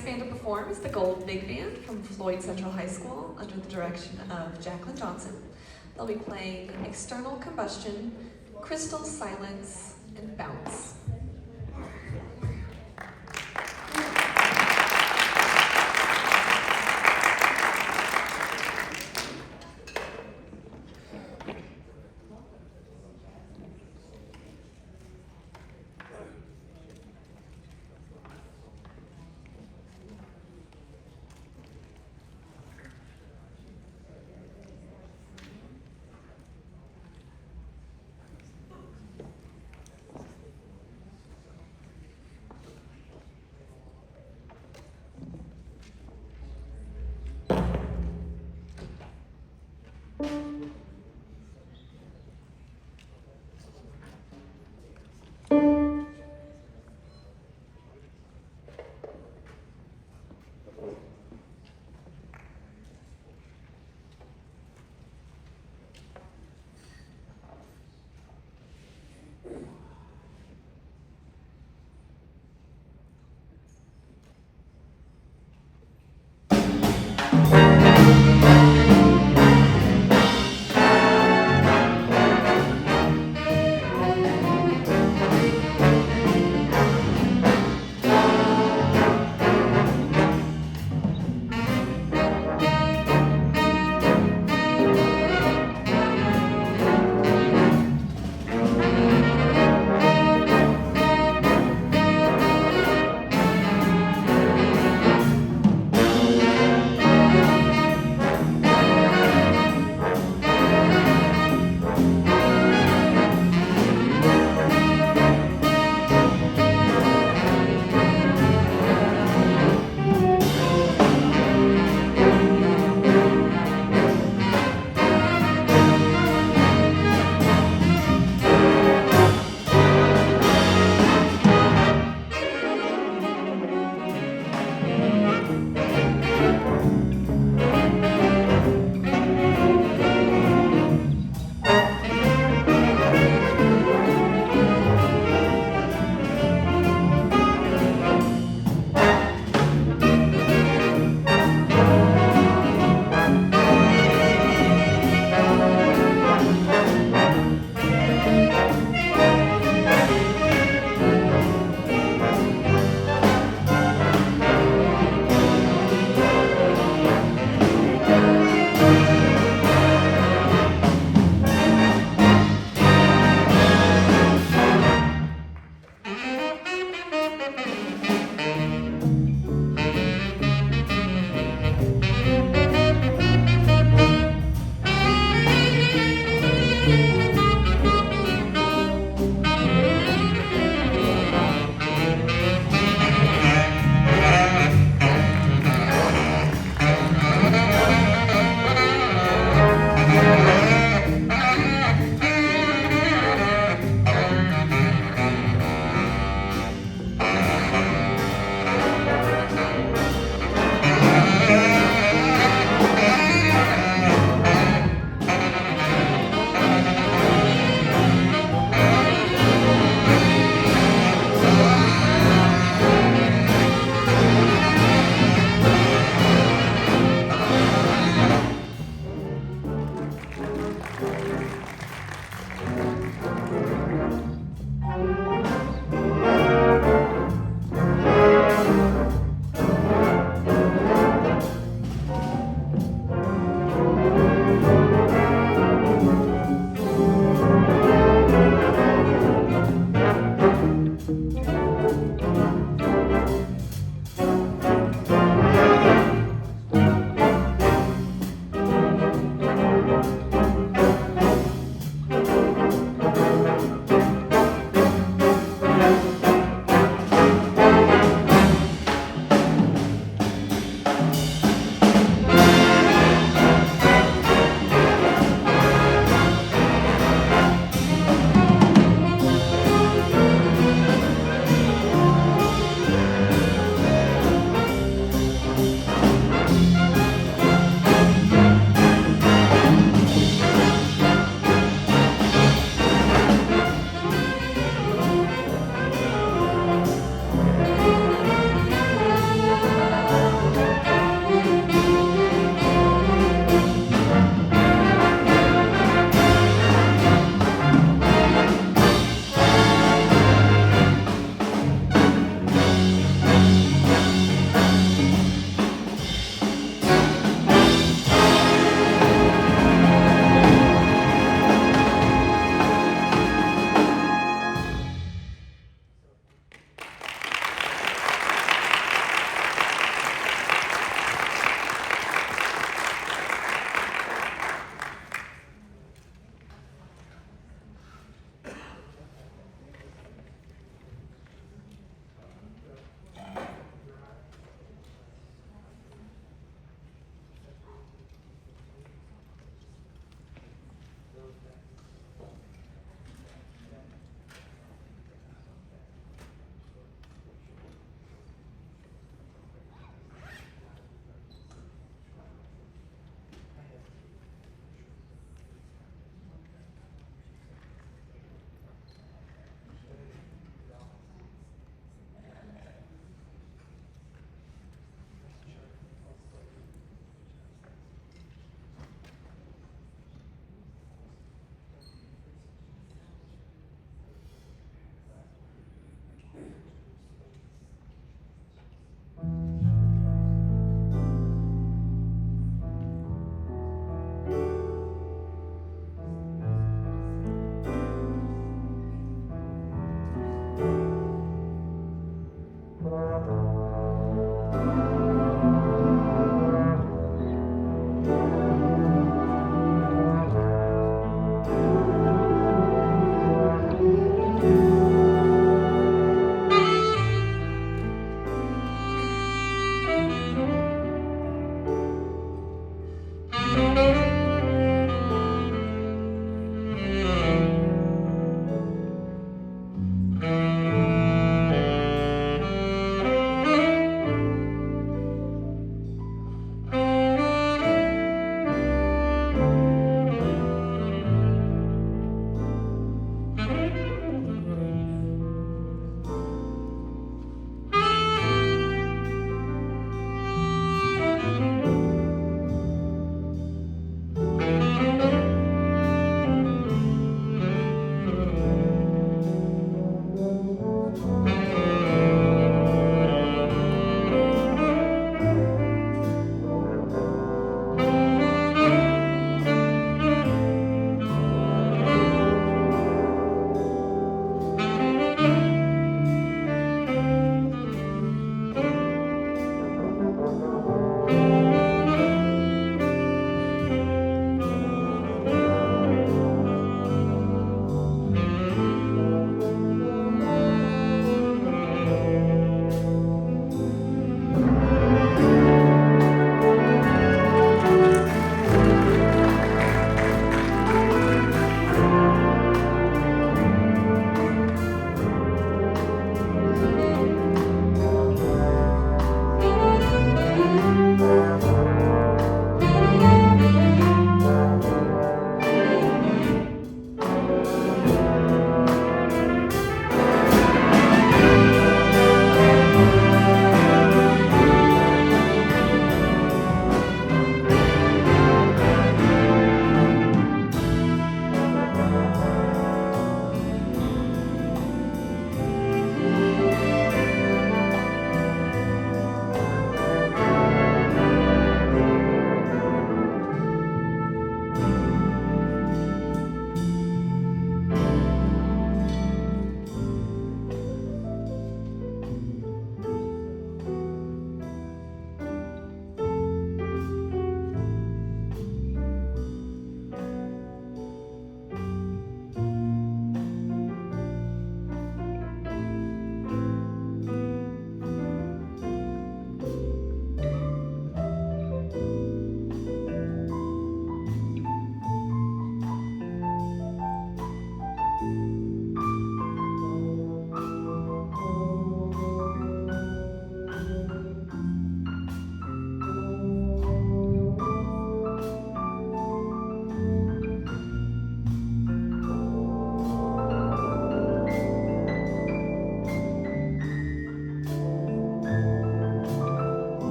next band to perform is the Gold Big Band from Floyd Central High School under the direction of Jacqueline Johnson. They'll be playing External Combustion, Crystal Silence, and Bounce.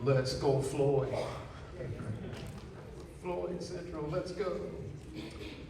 Let's go, Floyd. Floyd Central, let's go.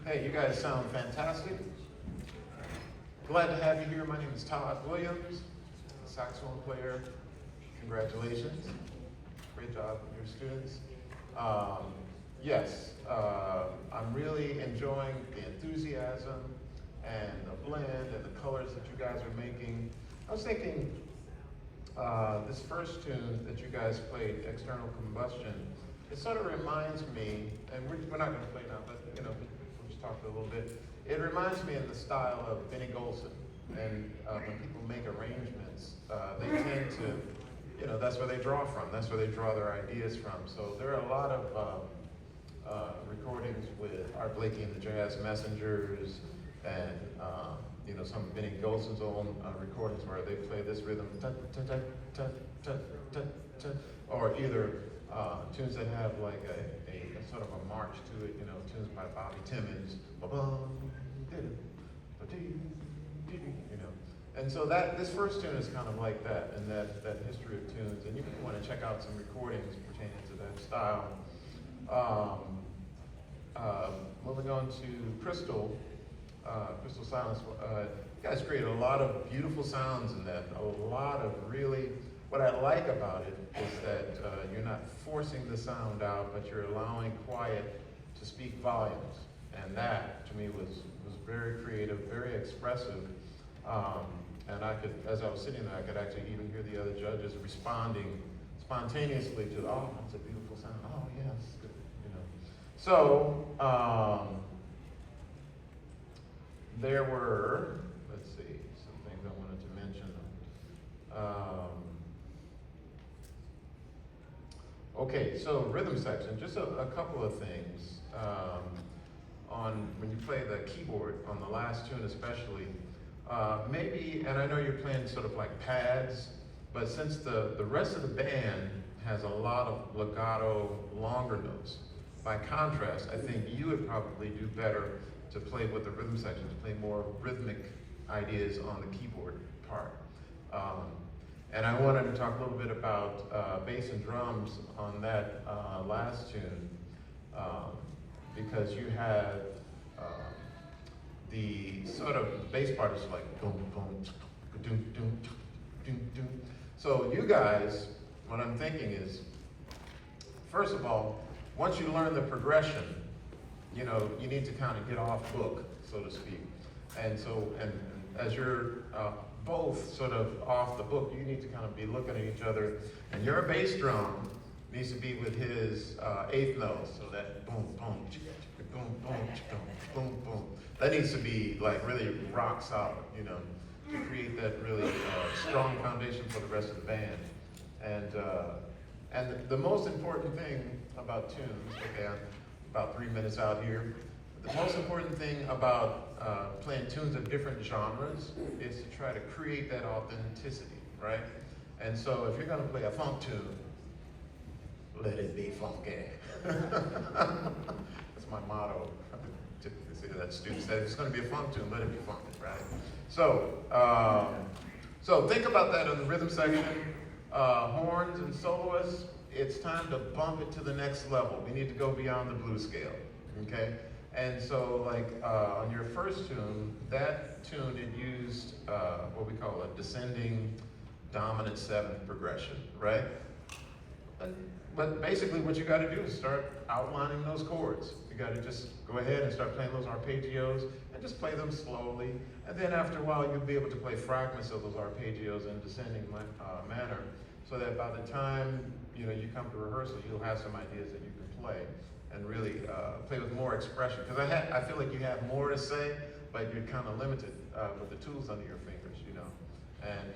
Hey, you guys sound fantastic. Glad to have you here. My name is Todd Williams, saxophone player. Congratulations. Great job, your students. Yes, I'm really enjoying the enthusiasm and the blend and the colors that you guys are making. I was thinking, this first tune that you guys played, External Combustion, it sort of reminds me, and we're not going to play now, but we'll just talk a little bit. It reminds me of the style of Benny Golson. And when people make arrangements, they tend to, that's where they draw from. That's where they draw their ideas from. So there are a lot of recordings with Art Blakey and the Jazz Messengers, and some of Benny Golson's own recordings where they play this rhythm, or either tunes that have like a sort of a march to it, tunes by Bobby Timmons, and so this first tune is kind of like that, and that history of tunes, and you can want to check out some recordings pertaining to that style. Moving on to Crystal Silence, you guys created a lot of beautiful sounds in that, a lot of really, what I like about it is that you're not forcing the sound out, but you're allowing quiet to speak volumes, and that, to me, was very creative, very expressive, and I could, as I was sitting there, I could actually even hear the other judges responding spontaneously to, oh, that's a beautiful sound, oh, yes, good, So, there were, let's see, some things I wanted to mention. Okay, so rhythm section, just a couple of things. On when you play the keyboard, on the last tune especially, maybe, and I know you're playing sort of like pads, but since the rest of the band has a lot of legato, longer notes, by contrast, I think you would probably do better to play with the rhythm section, to play more rhythmic ideas on the keyboard part. And I wanted to talk a little bit about bass and drums on that last tune, because you have the sort of bass part is like boom, boom, doom, doom, doom, doom. So you guys, what I'm thinking is, first of all, once you learn the progression, you need to kind of get off book, so to speak. And so, and as you're both sort of off the book, you need to kind of be looking at each other. And your bass drum needs to be with his eighth note, so that boom, boom, boom, boom, boom, boom. That needs to be like really rock solid, to create that really strong foundation for the rest of the band. And the most important thing about tunes, okay, I'm about 3 minutes out here. The most important thing about playing tunes of different genres is to try to create that authenticity, right? And so if you're gonna play a funk tune, let it be funky. That's my motto. I typically say to that student, if it's gonna be a funk tune, let it be funky, right? So, so think about that in the rhythm section. Horns and soloists, it's time to bump it to the next level. We need to go beyond the blues scale, okay? And so, like, on your first tune, that tune, it used what we call a descending dominant seventh progression, right? But basically what you gotta do is start outlining those chords. You gotta just go ahead and start playing those arpeggios and just play them slowly. And then after a while, you'll be able to play fragments of those arpeggios in descending manner, so that by the time you come to rehearsal, you'll have some ideas that you can play and really play with more expression. Because I feel like you have more to say, but you're kind of limited with the tools under your fingers, And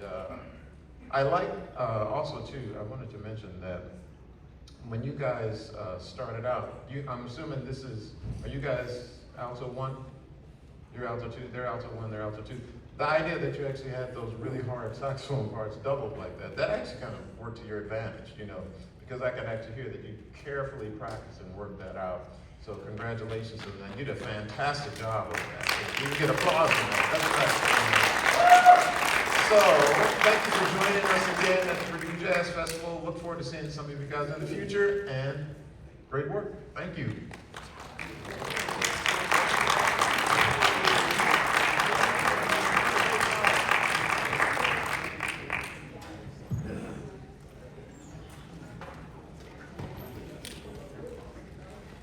I like also too, I wanted to mention that when you guys started out, I'm assuming are you guys alto 1? You're alto 2, they're alto 1, they're alto 2. The idea that you actually had those really hard saxophone parts doubled like that actually kind of worked to your advantage, because I could actually hear that you carefully practiced and worked that out. So congratulations on that. You did a fantastic job with that. You can get applause for that. That's right. So thank you for joining us again at the Purdue Jazz Festival. Look forward to seeing some of you guys in the future, and great work. Thank you.